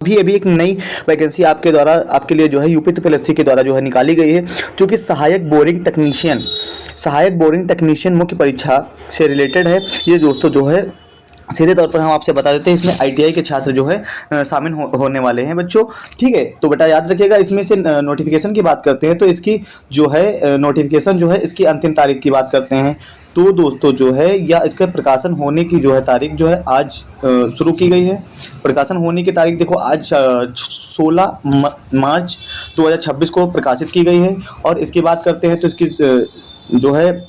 अभी एक नई वैकेंसी आपके द्वारा आपके लिए जो है यूपी पीएससी के द्वारा जो है निकाली गई है, जो कि सहायक बोरिंग टेक्नीशियन मुख्य परीक्षा से रिलेटेड है। ये दोस्तों जो है सीधे तौर पर हम आपसे बता देते हैं, इसमें आईटीआई के छात्र जो है शामिल होने वाले हैं बच्चों। ठीक है, तो बेटा याद रखिएगा, इसमें से नोटिफिकेशन की बात करते हैं तो इसकी जो है नोटिफिकेशन जो है इसकी अंतिम तारीख की बात करते हैं तो दोस्तों जो है या इसके प्रकाशन होने की जो है तारीख जो है आज शुरू की गई है। प्रकाशन होने की तारीख देखो आज 16 मार्च 2026 को प्रकाशित की गई है। और इसकी बात करते हैं तो इसकी जो है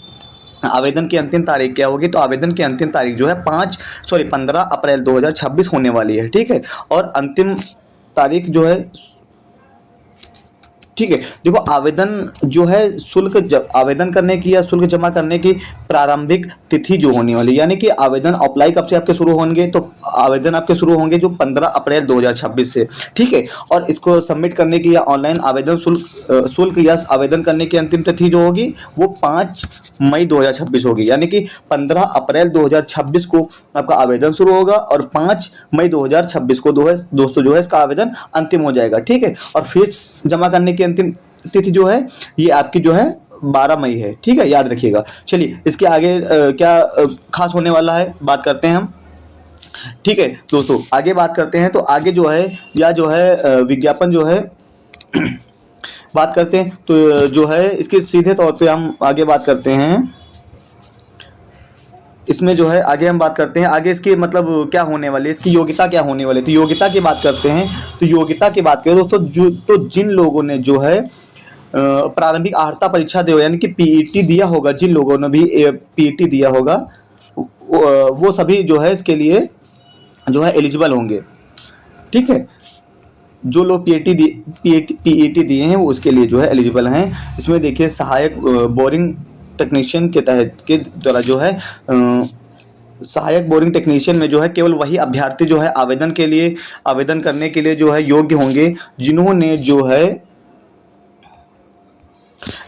आवेदन की अंतिम तारीख क्या होगी, तो आवेदन की अंतिम तारीख जो है 15 अप्रैल 2026 होने वाली है। ठीक है, और अंतिम तारीख जो है, ठीक है, देखो आवेदन जो है शुल्क जब आवेदन करने की या शुल्क जमा करने की प्रारंभिक तिथि जो होने वाली, यानी कि आवेदन अप्लाई कब से आपके शुरू होंगे, तो आवेदन आपके शुरू होंगे जो 15 अप्रैल 2026 से। ठीक है, और इसको सबमिट करने की या ऑनलाइन आवेदन शुल्क या आवेदन करने की अंतिम तिथि जो होगी वो 5 मई 2026 होगी, यानी कि 15 अप्रैल 2026 को आपका आवेदन शुरू होगा और 5 मई 2026 को दोस्तों जो है इसका आवेदन अंतिम हो जाएगा। ठीक है, और फीस जमा करने की अंतिम तिथि जो है ये आपकी जो है 12 मई है। ठीक है, याद रखिएगा। चलिए इसके आगे क्या खास होने वाला है बात करते हैं हम। ठीक है दोस्तों, आगे बात करते हैं तो आगे जो है या जो है विज्ञापन जो है बात करते हैं तो जो है इसके सीधे तौर पे हम आगे बात करते हैं। इसमें जो है आगे हम बात करते हैं आगे इसकी मतलब क्या होने वाली है, इसकी योग्यता क्या होने वाली है। तो योग्यता की बात करते हैं तो योग्यता की बात करें दोस्तों तो जिन लोगों ने जो है प्रारंभिक अर्हता परीक्षा दे यानी कि पीईटी दिया होगा, जिन लोगों ने भी पीईटी दिया होगा वो सभी जो है इसके लिए जो है एलिजिबल होंगे। ठीक है, जो लोग पीईटी दिए हैं वो उसके लिए जो है एलिजिबल हैं। इसमें देखिए सहायक बोरिंग टेक्नीशियन के तहत के द्वारा जो है सहायक बोरिंग टेक्नीशियन में जो है केवल वही अभ्यर्थी जो है आवेदन करने के लिए जो है योग्य होंगे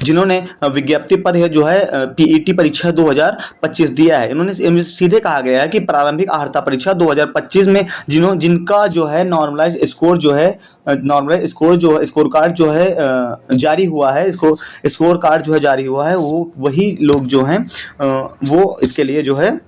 जिन्होंने विज्ञप्ति पर जो है पीईटी परीक्षा 2025 दिया है। इन्होंने सीधे कहा गया है कि प्रारंभिक अर्हता परीक्षा 2025 में जिनका जो है नॉर्मलाइज स्कोर कार्ड जो है जारी हुआ है, स्कोर कार्ड जो है जारी हुआ है, वो वही लोग जो हैं वो इसके लिए जो है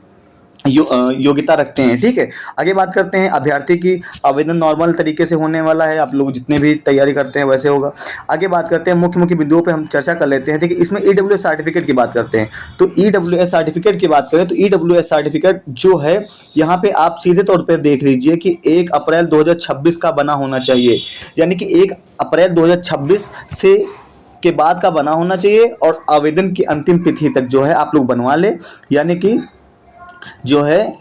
योग्यता रखते हैं। ठीक है, आगे बात करते हैं अभ्यर्थी की आवेदन नॉर्मल तरीके से होने वाला है, आप लोग जितने भी तैयारी करते हैं वैसे होगा। आगे बात करते हैं मुख्य बिंदुओं पे हम चर्चा कर लेते हैं। ठीक है, इसमें ईडब्ल्यूएस सर्टिफिकेट की बात करते हैं तो ईडब्ल्यूएस सर्टिफिकेट की बात करें तो ईडब्ल्यूएस सर्टिफिकेट जो है यहाँ पे आप सीधे तौर पर देख लीजिए कि 1 अप्रैल 2026 का बना होना चाहिए, यानी कि 1 अप्रैल 2026 से के बाद का बना होना चाहिए और आवेदन की अंतिम तिथि तक जो है आप लोग बनवा ले, यानी कि जो है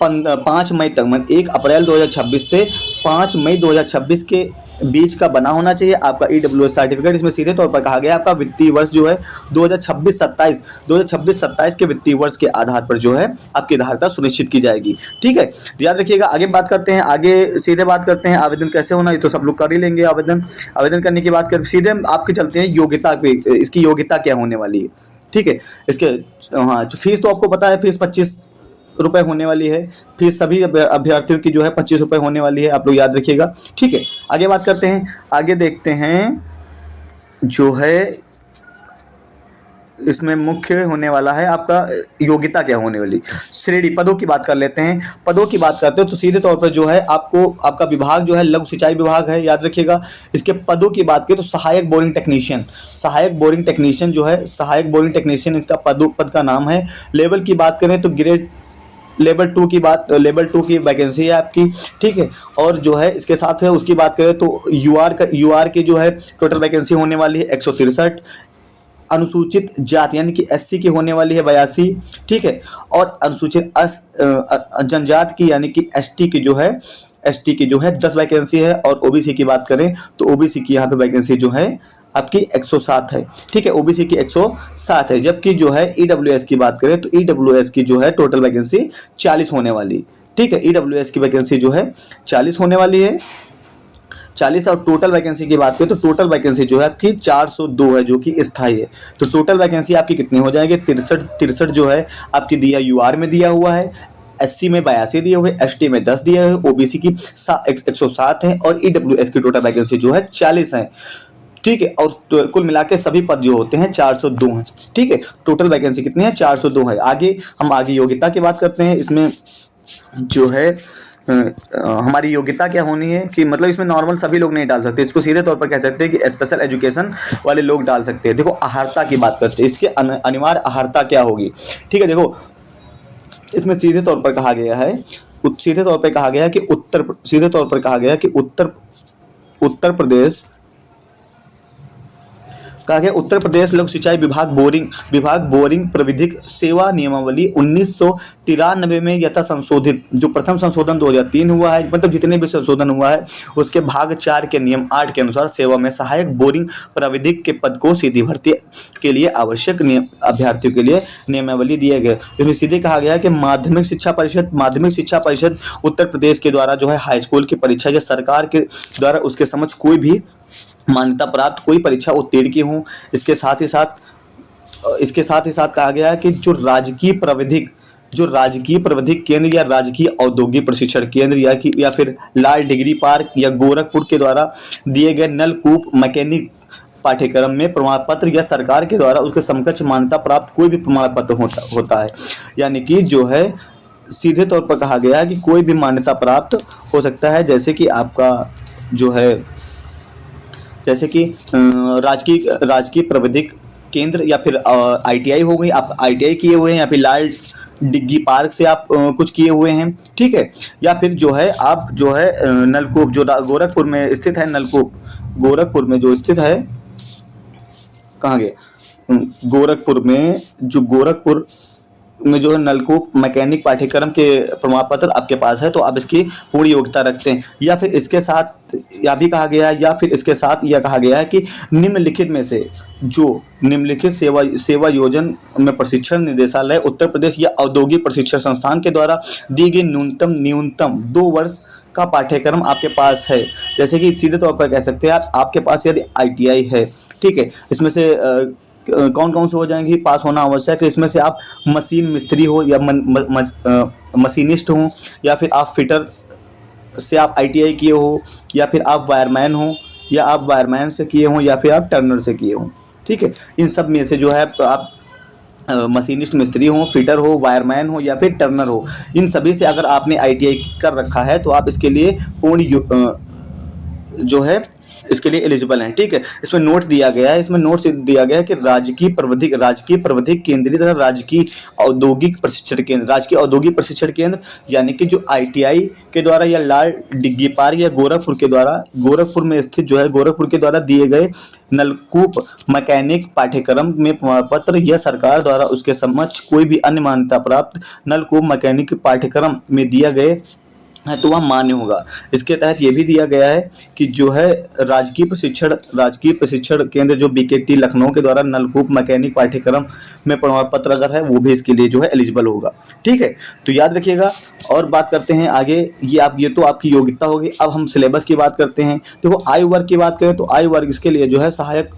5 मई तक, मतलब 1 अप्रैल 2026 से 5 मई 2026 के बीच का बना होना चाहिए आपका ईडब्ल्यूएस सर्टिफिकेट। इसमें सीधे तौर पर कहा गया आपका वित्तीय वर्ष जो है 2026-27 के वित्तीय वर्ष के आधार पर जो है आपकी धारता सुनिश्चित की जाएगी। ठीक है, तो याद रखिएगा। आगे बात करते हैं, आगे सीधे बात करते हैं आवेदन कैसे होना, ये तो सब लोग कर ही लेंगे। आवेदन करने की बात कर सीधे आपके चलते हैं योग्यता पे, इसकी योग्यता क्या होने वाली है। ठीक है, इसके हाँ फीस तो आपको पता है, फीस 25 रुपए होने वाली है। फीस सभी अभ्यर्थियों की जो है 25 रुपए होने वाली है, आप लोग याद रखिएगा। ठीक है, आगे बात करते हैं, आगे देखते हैं जो है इसमें मुख्य होने वाला है आपका योग्यता क्या होने वाली। श्रेणी पदों की बात कर लेते हैं। पदों की बात करते हैं तो सीधे तौर पर जो है आपका विभाग जो है लघु सिंचाई विभाग है, याद रखिएगा। इसके पदों की बात करें तो सहायक बोरिंग टेक्नीशियन जो है सहायक बोरिंग टेक्नीशियन इसका पद का नाम है। लेवल की बात करें तो ग्रेड लेवल 2 की वैकेंसी है आपकी। ठीक है, और जो है इसके साथ है उसकी बात करें तो यूआर की जो है टोटल वैकेंसी होने वाली है 163। अनुसूचित जाति यानी कि एससी की होने वाली है 82। ठीक है, और अनुसूचित जनजाति की यानी कि एसटी की जो है 10 वैकेंसी है। और ओबीसी की बात करें तो ओबीसी की यहाँ पे वैकेंसी जो है आपकी 107 है। ठीक है, ओबीसी की 107 है। जबकि जो है ईडब्ल्यूएस की बात करें तो ईडब्ल्यूएस की जो है टोटल वैकेंसी 40 होने वाली। ठीक है, ईडब्ल्यूएस की वैकेंसी जो है 40 होने वाली है, 40। और टोटल वैकेंसी की बात करें तो टोटल वैकेंसी जो है आपकी 402 है, जो कि स्थायी है। तो टोटल वैकेंसी आपकी कितनी हो जाएगी 63 जो है आपकी दिया यूआर में दिया हुआ है। SC में 82 दिए हुए, ST में 10 दिए हुए, OBC की 107 है और EWS की टोटल वैकेंसी जो है 40 है। ठीक है, और कुल मिला के सभी पद जो होते हैं 402 हैं। ठीक है, टोटल वैकेंसी कितनी है? 402 है। आगे योग्यता की बात करते हैं। इसमें जो है हमारी योग्यता क्या होनी है कि मतलब इसमें नॉर्मल सभी लोग नहीं डाल सकते, इसको सीधे तौर पर कह सकते हैं कि स्पेशल एजुकेशन वाले लोग डाल सकते हैं। देखो अर्हता की बात करते हैं, इसके अनिवार्य अर्हता क्या होगी? ठीक है, देखो इसमें सीधे तौर पर कहा गया है, सीधे तौर पर कहा गया है कि उत्तर प्रदेश कहा गया उत्तर प्रदेश लोक सिंचाई विभाग बोरिंग प्राविधिक सेवा नियमावली 1993 में यथा संशोधित, जो प्रथम संशोधन 2003 हुआ है, मतलब जितने भी संशोधन हुआ है उसके भाग 4 के नियम 8 के अनुसार सेवा में सहायक बोरिंग प्राविधिक के पद को सीधी भर्ती के लिए आवश्यक अभ्यर्थियों के लिए नियमावली दिए गए। इसमें सीधे कहा गया है कि माध्यमिक शिक्षा परिषद उत्तर प्रदेश के द्वारा जो है हाई स्कूल की परीक्षा या सरकार के द्वारा उसके समक्ष कोई भी मान्यता प्राप्त कोई परीक्षा उत्तीर्ण की हूँ। इसके साथ ही साथ कहा गया है कि जो राजकीय प्रविधिक केंद्र या राजकीय औद्योगिक प्रशिक्षण केंद्र या फिर लाल डिग्री पार्क या गोरखपुर के द्वारा दिए गए नलकूप मैकेनिक पाठ्यक्रम में प्रमाण पत्र या सरकार के द्वारा उसके समकक्ष मान्यता प्राप्त कोई भी प्रमाण पत्र होता है। यानी कि जो है सीधे तौर पर कहा गया है कि कोई भी मान्यता प्राप्त हो सकता है, जैसे कि आपका जो है राजकीय प्रविधिक केंद्र या फिर ITI हो गई, आप ITI किए हुए हैं या फिर लाल डिग्गी पार्क से आप कुछ किए हुए हैं। ठीक है, या फिर जो है आप जो है नलकूप जो गोरखपुर में स्थित है, नलकूप गोरखपुर में जो स्थित है, कहाँ गए गोरखपुर में जो है नलकूप मैकेनिक पाठ्यक्रम के प्रमाण पत्र आपके पास है तो आप इसकी पूरी योग्यता रखते हैं। या फिर इसके साथ यह कहा गया है कि निम्नलिखित में से जो निम्नलिखित सेवा योजना में प्रशिक्षण निदेशालय उत्तर प्रदेश या औद्योगिक प्रशिक्षण संस्थान के द्वारा दी गई न्यूनतम 2 वर्ष का पाठ्यक्रम आपके पास है। जैसे कि सीधे तौर पर कह सकते हैं आपके पास यदि ITI है, ठीक है, इसमें से कौन कौन से हो जाएंगे पास होना आवश्यक है। इसमें से आप मशीन मिस्त्री हो या मशीनिस्ट हो, या फिर आप फिटर से आप ITI किए हो, या फिर आप वायरमैन हो या आप वायरमैन से किए हो, या फिर आप टर्नर से किए हो। ठीक है, इन सब में से जो है आप मशीनिस्ट मिस्त्री हो, फिटर हो, वायरमैन हो या फिर टर्नर हो, इन सभी से अगर आपने ITI कर रखा है तो आप इसके लिए जो है इसके लिए एलिजिबल हैं। ठीक है, इसमें नोट दिया गया है कि राजकीय प्रविधिक केंद्रीय तथा राजकीय औद्योगिक प्रशिक्षण केंद्र यानी कि जो ITI के द्वारा या लाल डिग्गी पार्क या गोरखपुर में स्थित जो है गोरखपुर के द्वारा दिए गए नलकूप मैकेनिक पाठ्यक्रम में प्रमाण पत्र या सरकार द्वारा उसके समक्ष कोई भी अन्य मान्यता प्राप्त नलकूप मैकेनिक पाठ्यक्रम में दिया गए है तो वह मान्य होगा। इसके तहत ये भी दिया गया है कि जो है राजकीय प्रशिक्षण केंद्र जो BKT लखनऊ के द्वारा नलकूप मैकेनिक पाठ्यक्रम में प्रमाण पत्र अगर है वो भी इसके लिए जो है एलिजिबल होगा। ठीक है, तो याद रखिएगा। और बात करते हैं आगे, ये तो आपकी योग्यता होगी। अब हम सिलेबस की बात करते हैं। देखो आयु वर्ग की बात करें तो आयु वर्ग इसके लिए जो है सहायक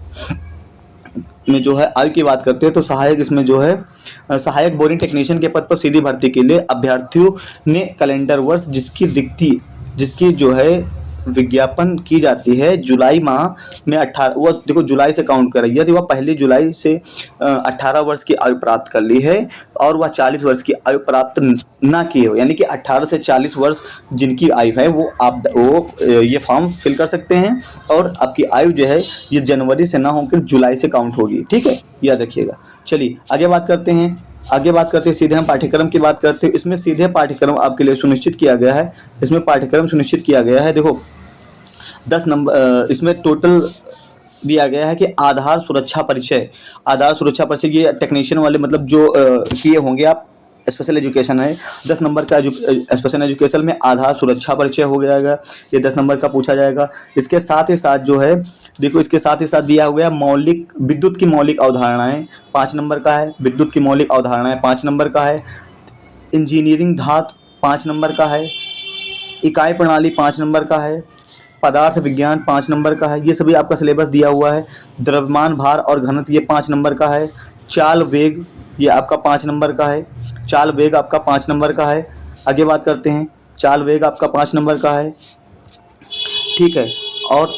में जो है आयु की बात करते हैं तो सहायक इसमें जो है सहायक बोरिंग टेक्नीशियन के पद पर सीधी भर्ती के लिए अभ्यर्थियों ने कैलेंडर वर्ष जिसकी जो है विज्ञापन की जाती है जुलाई माह में 18 वो देखो जुलाई से काउंट कर रही है, वह पहली जुलाई से 18 वर्ष की आयु प्राप्त कर ली है और वह 40 वर्ष की आयु प्राप्त ना किए हो, यानी कि 18 से 40 वर्ष जिनकी आयु है वो ये फॉर्म फिल कर सकते हैं और आपकी आयु जो है ये जनवरी से ना होकर जुलाई से काउंट होगी। ठीक है, याद रखिएगा। चलिए आगे बात करते हैं सीधे हम पाठ्यक्रम की बात करते हैं। इसमें सीधे पाठ्यक्रम आपके लिए सुनिश्चित किया गया है। देखो 10 नंबर इसमें टोटल दिया गया है कि आधार सुरक्षा परिचय ये टेक्नीशियन वाले मतलब जो किए होंगे आप स्पेशल एजुकेशन है 10 नंबर का स्पेशल एजुकेशन में आधार सुरक्षा परिचय हो जाएगा, ये 10 नंबर का पूछा जाएगा। इसके साथ ही साथ जो है देखो इसके साथ ही साथ दिया हुआ है विद्युत की मौलिक अवधारणाएं 5 नंबर का है, विद्युत की मौलिक अवधारणाएं 5 नंबर का है, इंजीनियरिंग धातु 5 नंबर का है, इकाई प्रणाली 5 नंबर का है, पदार्थ विज्ञान 5 नंबर का है। ये सभी आपका सिलेबस दिया हुआ है। द्रव्यमान भार और घनत्व ये 5 नंबर का है। चाल वेग ये आपका 5 नंबर का है। चाल वेग आपका 5 नंबर का है। आगे बात करते हैं, चाल वेग आपका 5 नंबर का है, ठीक है। और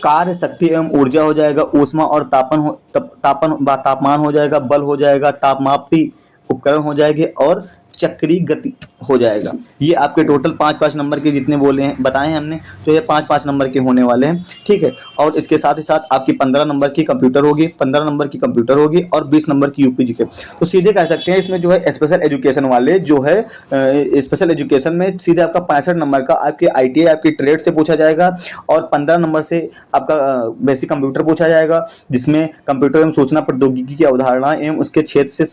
कार्य शक्ति एवं ऊर्जा हो जाएगा, ऊष्मा और तापमान हो जाएगा, बल हो जाएगा, तापमापी उपकरण हो जाएंगे और चक्रीय गति हो जाएगा। ये आपके टोटल 5-5 नंबर के जितने बोले हैं बताए हैं हमने, तो ये 5-5 नंबर के होने वाले हैं, ठीक है। और इसके साथ ही साथ आपकी 15 नंबर की कंप्यूटर होगी, 15 नंबर की कंप्यूटर होगी और 20 नंबर की यूपी जीके। तो सीधे कह सकते हैं इसमें जो है स्पेशल एजुकेशन वाले जो है स्पेशल एजुकेशन में सीधे आपका 65 नंबर का आपके आईटीआई आपकी ट्रेड से पूछा जाएगा और 15 नंबर से आपका बेसिक कंप्यूटर पूछा जाएगा, जिसमें कंप्यूटर एवं सूचना प्रौद्योगिकी की अवधारणा एवं उसके क्षेत्र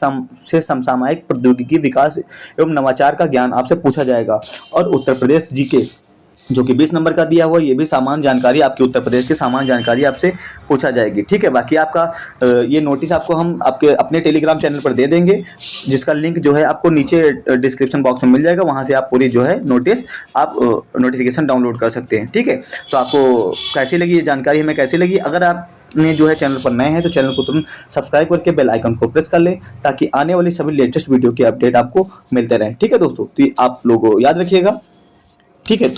से समसामयिक प्रौद्योगिकी विकास एवं नवाचार का ज्ञान आपसे पूछा जाएगा। और उत्तर प्रदेश जीके जो कि 20 नंबर का दिया हुआ, ये भी सामान्य जानकारी आपकी उत्तर प्रदेश की सामान्य जानकारी आपसे पूछा जाएगी, ठीक है। बाकी आपका ये नोटिस आपको हम आपके अपने टेलीग्राम चैनल पर दे देंगे, जिसका लिंक जो है आपको नीचे डिस्क्रिप्शन बॉक्स में मिल जाएगा, वहां से आप पूरी जो है नोटिस आप नोटिफिकेशन डाउनलोड कर सकते हैं, ठीक है। तो आपको कैसी लगी ये जानकारी, हमें कैसी लगी? अगर आप ने जो है चैनल पर नए हैं तो चैनल को तुरंत सब्सक्राइब करके बेल आइकन को प्रेस कर लें, ताकि आने वाली सभी लेटेस्ट वीडियो के अपडेट आपको मिलते रहें, ठीक है दोस्तों। तो आप लोगों याद रखिएगा, ठीक है। तो